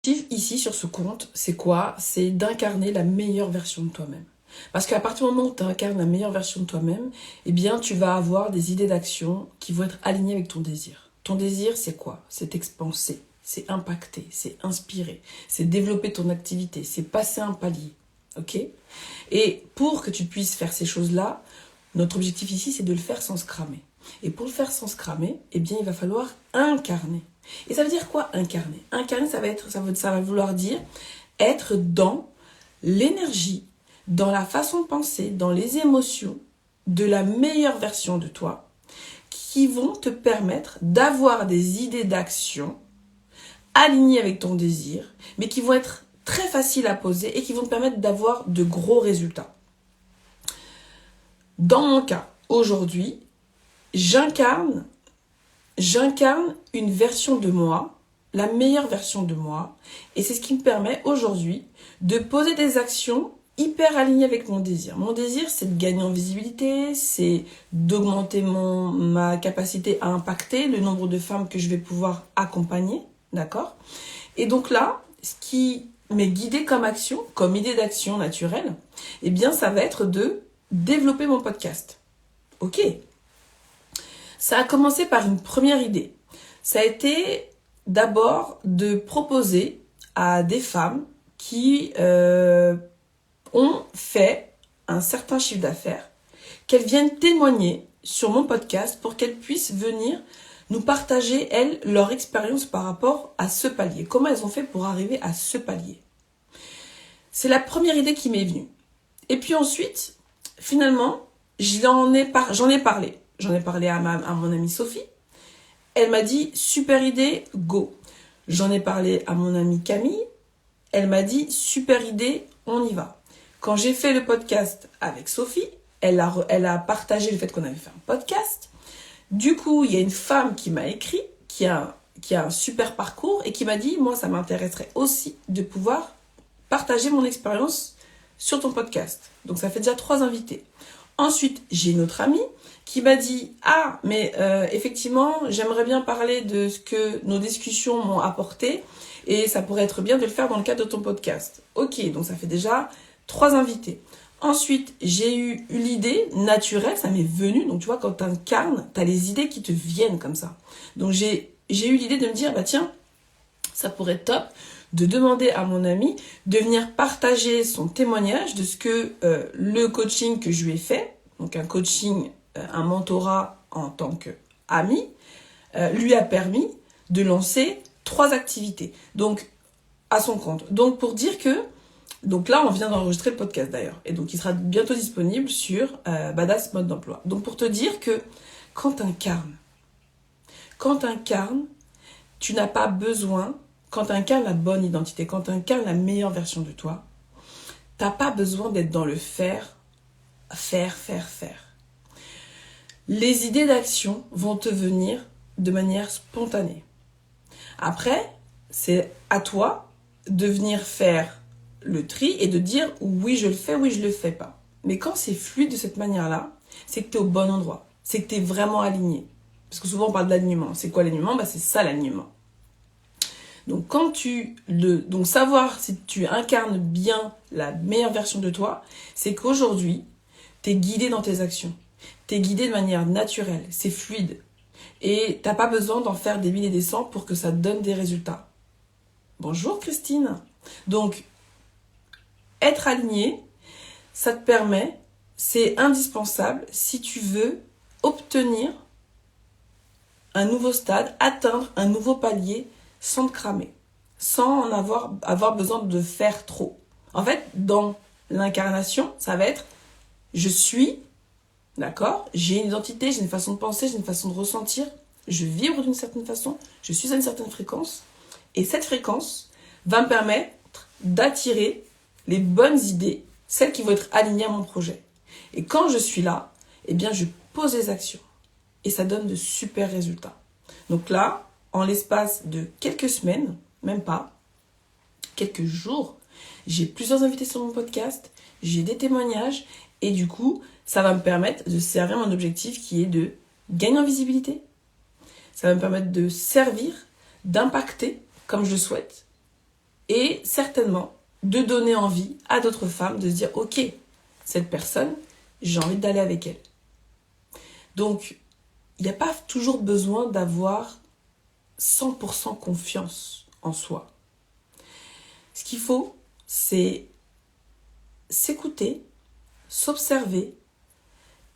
Ici sur ce compte, c'est quoi? C'est d'incarner la meilleure version de toi-même. Parce qu'à partir du moment où tu incarnes la meilleure version de toi-même, eh bien tu vas avoir des idées d'action qui vont être alignées avec ton désir. Ton désir, c'est quoi? C'est expanser, c'est impacter, c'est inspirer, c'est développer ton activité, c'est passer un palier. Ok? Et pour que tu puisses faire ces choses-là, notre objectif ici, c'est de le faire sans se cramer. Et pour le faire sans se cramer, eh bien, il va falloir incarner. Et ça veut dire quoi, incarner? Incarner, ça va vouloir dire être dans l'énergie, dans la façon de penser, dans les émotions de la meilleure version de toi qui vont te permettre d'avoir des idées d'action alignées avec ton désir, mais qui vont être très faciles à poser et qui vont te permettre d'avoir de gros résultats. Dans mon cas, aujourd'hui, j'incarne une version de moi, la meilleure version de moi, et c'est ce qui me permet aujourd'hui de poser des actions hyper alignées avec mon désir. Mon désir, c'est de gagner en visibilité, c'est d'augmenter ma capacité à impacter le nombre de femmes que je vais pouvoir accompagner, d'accord? Et donc là, ce qui m'est guidé comme action, comme idée d'action naturelle, eh bien, ça va être de développer mon podcast. Ok. Ça a commencé par une première idée. Ça a été d'abord de proposer à des femmes qui ont fait un certain chiffre d'affaires, qu'elles viennent témoigner sur mon podcast pour qu'elles puissent venir nous partager, elles, leur expérience par rapport à ce palier. Comment elles ont fait pour arriver à ce palier. C'est la première idée qui m'est venue. Et puis ensuite, finalement, j'en ai parlé. J'en ai parlé à mon amie Sophie. Elle m'a dit, super idée, go. J'en ai parlé à mon amie Camille. Elle m'a dit, super idée, on y va. Quand j'ai fait le podcast avec Sophie, elle a partagé le fait qu'on avait fait un podcast. Du coup, il y a une femme qui m'a écrit, qui a un super parcours et qui m'a dit, moi, ça m'intéresserait aussi de pouvoir partager mon expérience sur ton podcast. Donc, ça fait déjà 3 invités. Ensuite, j'ai une autre amie qui m'a dit « Ah, mais effectivement, j'aimerais bien parler de ce que nos discussions m'ont apporté et ça pourrait être bien de le faire dans le cadre de ton podcast. » Ok, donc ça fait déjà 3 invités. Ensuite, j'ai eu l'idée naturelle, ça m'est venu. Donc tu vois, quand tu incarnes, tu as les idées qui te viennent comme ça. Donc j'ai eu l'idée de me dire « Bah tiens, ça pourrait être top » de demander à mon ami de venir partager son témoignage de ce que le coaching que je lui ai fait, donc un coaching, un mentorat en tant qu'ami, lui a permis de lancer 3 activités, donc à son compte. Donc pour dire que, donc là on vient d'enregistrer le podcast d'ailleurs, et donc il sera bientôt disponible sur Badass Mode d'Emploi. Donc pour te dire que quand t'incarnes, tu n'as pas besoin. Quand tu incarnes la bonne identité, quand tu incarnes la meilleure version de toi, tu n'as pas besoin d'être dans le faire. Les idées d'action vont te venir de manière spontanée. Après, c'est à toi de venir faire le tri et de dire oui, je le fais, oui, je le fais pas. Mais quand c'est fluide de cette manière-là, c'est que tu es au bon endroit. C'est que tu es vraiment aligné. Parce que souvent, on parle d'alignement. C'est quoi l'alignement? C'est ça l'alignement. Donc donc savoir si tu incarnes bien la meilleure version de toi, c'est qu'aujourd'hui, tu es guidé dans tes actions. Tu es guidé de manière naturelle, c'est fluide. Et t'as pas besoin d'en faire des 1000 et des 100 pour que ça te donne des résultats. Bonjour Christine. Donc, être aligné, ça te permet, c'est indispensable si tu veux obtenir un nouveau stade, atteindre un nouveau palier sans te cramer, sans avoir besoin de faire trop. En fait, dans l'incarnation, ça va être je suis, d'accord, j'ai une identité, j'ai une façon de penser, j'ai une façon de ressentir, je vibre d'une certaine façon, je suis à une certaine fréquence, et cette fréquence va me permettre d'attirer les bonnes idées, celles qui vont être alignées à mon projet. Et quand je suis là, eh bien je pose des actions, et ça donne de super résultats. Donc là, en l'espace de quelques semaines, même pas, quelques jours, j'ai plusieurs invités sur mon podcast, j'ai des témoignages et du coup, ça va me permettre de servir mon objectif qui est de gagner en visibilité. Ça va me permettre de servir, d'impacter comme je le souhaite Et certainement de donner envie à d'autres femmes de se dire « Ok, cette personne, j'ai envie d'aller avec elle. » Donc, il n'y a pas toujours besoin d'avoir 100% confiance en soi. Ce qu'il faut, c'est s'écouter, s'observer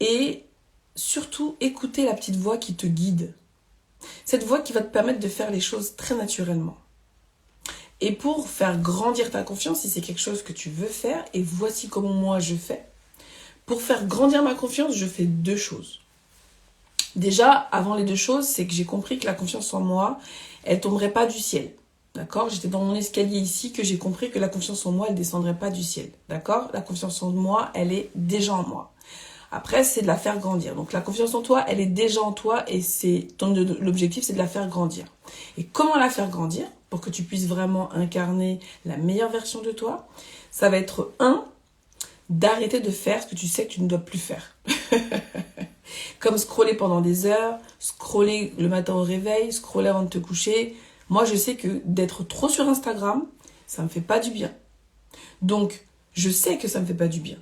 et surtout écouter la petite voix qui te guide. Cette voix qui va te permettre de faire les choses très naturellement. Et pour faire grandir ta confiance, si c'est quelque chose que tu veux faire, et voici comment moi je fais. Pour faire grandir ma confiance, je fais 2 choses. Déjà, avant les 2 choses, c'est que j'ai compris que la confiance en moi, elle tomberait pas du ciel. D'accord ? J'étais dans mon escalier ici que j'ai compris que la confiance en moi, elle descendrait pas du ciel. D'accord ? La confiance en moi, elle est déjà en moi. Après, c'est de la faire grandir. Donc la confiance en toi, elle est déjà en toi et l'objectif, c'est de la faire grandir. Et comment la faire grandir pour que tu puisses vraiment incarner la meilleure version de toi? Ça va être d'arrêter de faire ce que tu sais que tu ne dois plus faire. Comme scroller pendant des heures, scroller le matin au réveil, scroller avant de te coucher. Moi, je sais que d'être trop sur Instagram, ça me fait pas du bien. Donc, je sais que ça me fait pas du bien.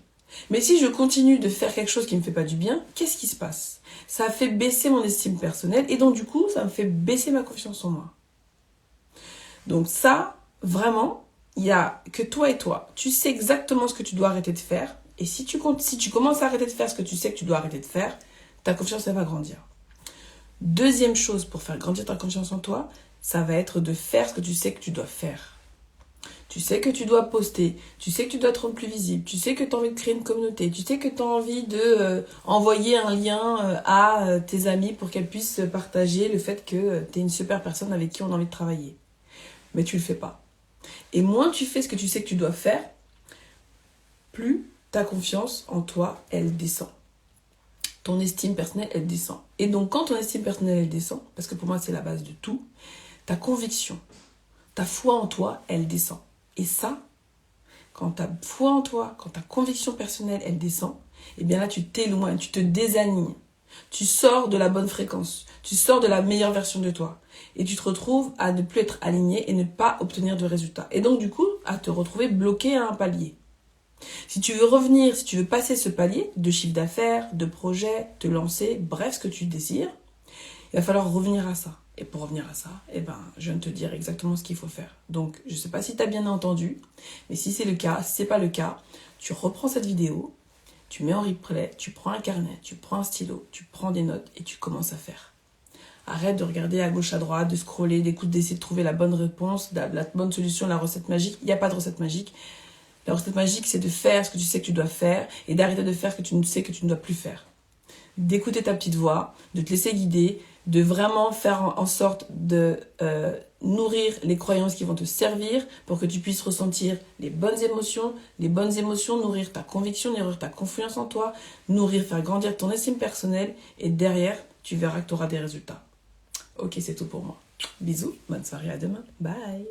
Mais si je continue de faire quelque chose qui me fait pas du bien, qu'est-ce qui se passe? Ça fait baisser mon estime personnelle et donc du coup, ça me fait baisser ma confiance en moi. Donc ça, vraiment, il y a que toi et toi. Tu sais exactement ce que tu dois arrêter de faire. Et si tu commences à arrêter de faire ce que tu sais que tu dois arrêter de faire, ta confiance, elle va grandir. Deuxième chose pour faire grandir ta confiance en toi, ça va être de faire ce que tu sais que tu dois faire. Tu sais que tu dois poster, tu sais que tu dois te rendre plus visible, tu sais que tu as envie de créer une communauté, tu sais que tu as envie de envoyer un lien à tes amis pour qu'elles puissent partager le fait que tu es une super personne avec qui on a envie de travailler. Mais tu le fais pas. Et moins tu fais ce que tu sais que tu dois faire, plus ta confiance en toi, elle descend. Ton estime personnelle, elle descend. Et donc quand ton estime personnelle, elle descend, parce que pour moi c'est la base de tout, ta conviction, ta foi en toi, elle descend. Et ça, quand ta foi en toi, quand ta conviction personnelle, elle descend, eh bien là, tu t'éloignes, tu te désalignes. Tu sors de la bonne fréquence. Tu sors de la meilleure version de toi. Et tu te retrouves à ne plus être aligné et ne pas obtenir de résultats. Et donc, du coup, à te retrouver bloqué à un palier. Si tu veux revenir, si tu veux passer ce palier de chiffre d'affaires, de projet, te lancer, bref, ce que tu désires, il va falloir revenir à ça. Et pour revenir à ça, je viens de te dire exactement ce qu'il faut faire. Donc, je ne sais pas si tu as bien entendu, mais si c'est le cas, si ce n'est pas le cas, tu reprends cette vidéo, tu mets en replay, tu prends un carnet, tu prends un stylo, tu prends des notes et tu commences à faire. Arrête de regarder à gauche, à droite, de scroller, d'essayer de trouver la bonne réponse, la bonne solution, la recette magique. Il n'y a pas de recette magique. La recette magique, c'est de faire ce que tu sais que tu dois faire et d'arrêter de faire ce que tu sais que tu ne dois plus faire. D'écouter ta petite voix, de te laisser guider, de vraiment faire en sorte de nourrir les croyances qui vont te servir pour que tu puisses ressentir les bonnes émotions, nourrir ta conviction, nourrir ta confiance en toi, faire grandir ton estime personnelle et derrière, tu verras que tu auras des résultats. Ok, c'est tout pour moi. Bisous, bonne soirée, à demain. Bye.